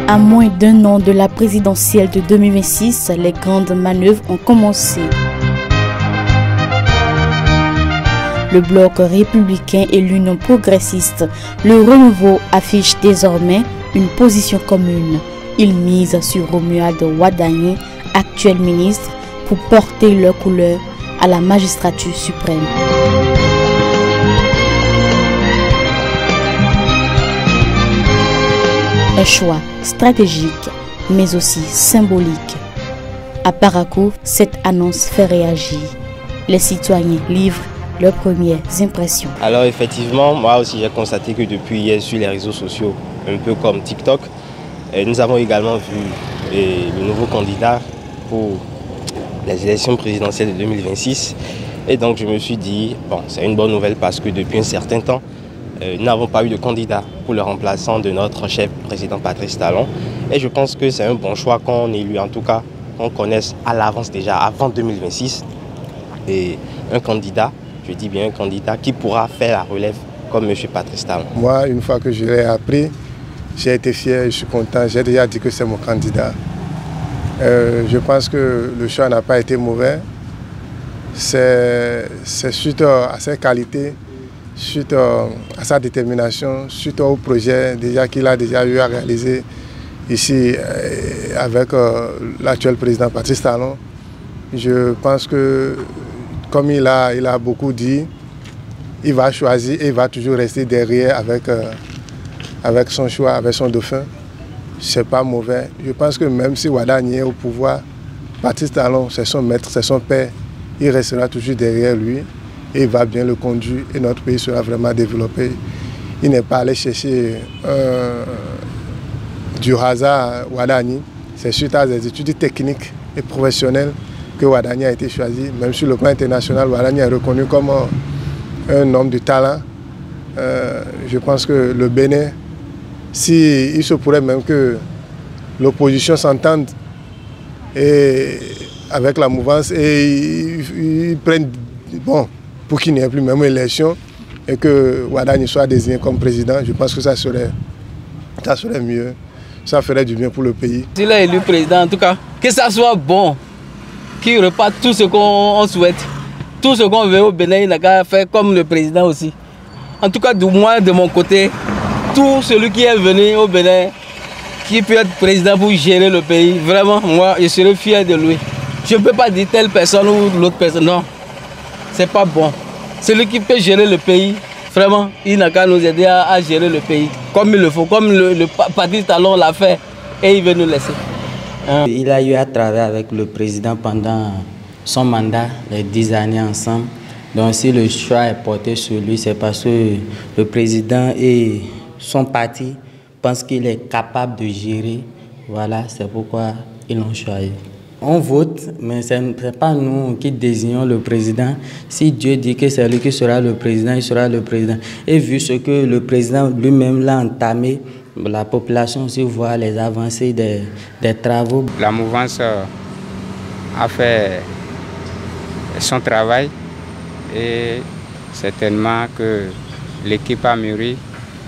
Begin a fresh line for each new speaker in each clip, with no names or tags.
À moins d'un an de la présidentielle de 2026, les grandes manœuvres ont commencé. Le bloc républicain et l'Union progressiste, le renouveau affiche désormais une position commune. Ils misent sur Romuald Wadani, actuel ministre, pour porter leur couleur à la magistrature suprême. Un choix stratégique, mais aussi symbolique. À Parakou, cette annonce fait réagir. Les citoyens livrent leurs premières impressions.
Alors effectivement, moi aussi j'ai constaté que depuis hier sur les réseaux sociaux, un peu comme TikTok, nous avons également vu le nouveau candidat pour les élections présidentielles de 2026. Et donc je me suis dit, bon, c'est une bonne nouvelle parce que depuis un certain temps, nous n'avons pas eu de candidat pour le remplaçant de notre chef président Patrice Talon. Et je pense que c'est un bon choix qu'on élu, en tout cas, qu'on connaisse à l'avance déjà, avant 2026, et un candidat, je dis bien un candidat, qui pourra faire la relève comme M. Patrice Talon.
Moi, une fois que je l'ai appris, j'ai été fier, je suis content, j'ai déjà dit que c'est mon candidat. Je pense que le choix n'a pas été mauvais. C'est suite à ses qualités, suite à sa détermination, suite au projet qu'il a déjà eu à réaliser ici avec l'actuel président Patrice Talon. Je pense que, comme il a beaucoup dit, il va choisir et il va toujours rester derrière avec son choix, avec son dauphin. C'est pas mauvais. Je pense que même si Wadani est au pouvoir, Patrice Talon, c'est son maître, c'est son père, il restera toujours derrière lui et il va bien le conduire et notre pays sera vraiment développé. Il n'est pas allé chercher du hasard Wadani. C'est suite à des études techniques et professionnelles que Wadani a été choisi. Même sur le plan international, Wadani est reconnu comme un homme de talent. Je pense que le Bénin, il se pourrait même que l'opposition s'entende avec la mouvance et ils prennent, bon, pour qu'il n'y ait plus même élection et que Wadani soit désigné comme président, je pense que ça serait mieux. Ça ferait du bien pour le pays.
S'il est élu président, en tout cas, que ça soit bon, qu'il reparte tout ce qu'on souhaite. Tout ce qu'on veut au Bénin, il n'a qu'à faire comme le président aussi. En tout cas, moi, de mon côté, tout celui qui est venu au Bénin, qui peut être président pour gérer le pays, vraiment, moi, je serai fier de lui. Je ne peux pas dire telle personne ou l'autre personne, non. C'est pas bon. Celui qui peut gérer le pays, vraiment, il n'a qu'à nous aider à gérer le pays comme il le faut, comme le Patrice Talon l'a fait et il veut nous laisser.
Il a eu à travailler avec le président pendant son mandat, les 10 années ensemble. Donc si le choix est porté sur lui, c'est parce que le président et son parti pensent qu'il est capable de gérer. Voilà, c'est pourquoi ils l'ont choisi. On vote, mais ce n'est pas nous qui désignons le président. Si Dieu dit que c'est lui qui sera le président, il sera le président. Et vu ce que le président lui-même l'a entamé, la population aussi voit les avancées des travaux.
La mouvance a fait son travail et certainement que l'équipe a mûri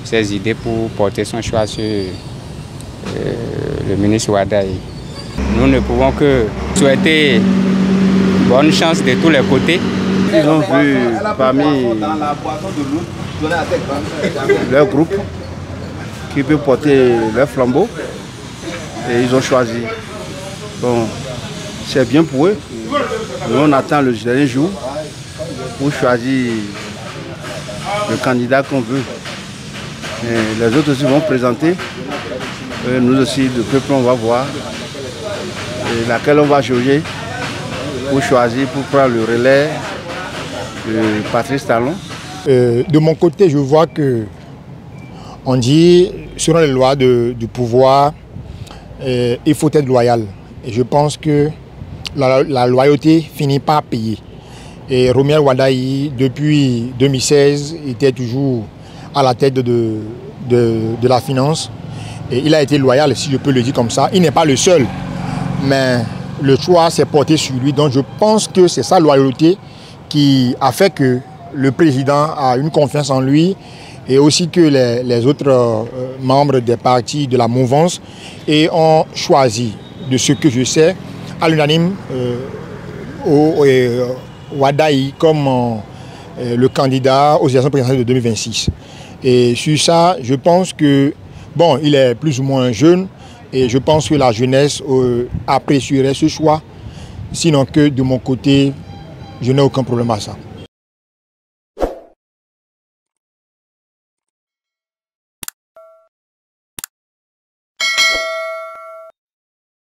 ses idées pour porter son choix sur le ministre Wadani. Nous ne pouvons que souhaiter bonne chance de tous les côtés.
Ils ont vu parmi leur groupe qui peut porter leur flambeau et ils ont choisi. Bon, c'est bien pour eux. Nous, on attend le dernier jour pour choisir le candidat qu'on veut. Et les autres aussi vont présenter. Et nous aussi, le peuple, on va voir. Et laquelle on va juger pour choisir, pour prendre le relais de Patrice Talon.
De mon côté, je vois que on dit, selon les lois du pouvoir, il faut être loyal. Et je pense que la loyauté finit par payer. Et Romuald Wadani, depuis 2016, était toujours à la tête de la finance. Et il a été loyal, si je peux le dire comme ça. Il n'est pas le seul. Mais le choix s'est porté sur lui. Donc je pense que c'est sa loyauté qui a fait que le président a une confiance en lui et aussi que les autres membres des partis de la mouvance et ont choisi, de ce que je sais, à l'unanime Wadayi comme le candidat aux élections présidentielles de 2026. Et sur ça, je pense que, bon, il est plus ou moins jeune et je pense que la jeunesse apprécierait ce choix, sinon que de mon côté, je n'ai aucun problème à ça.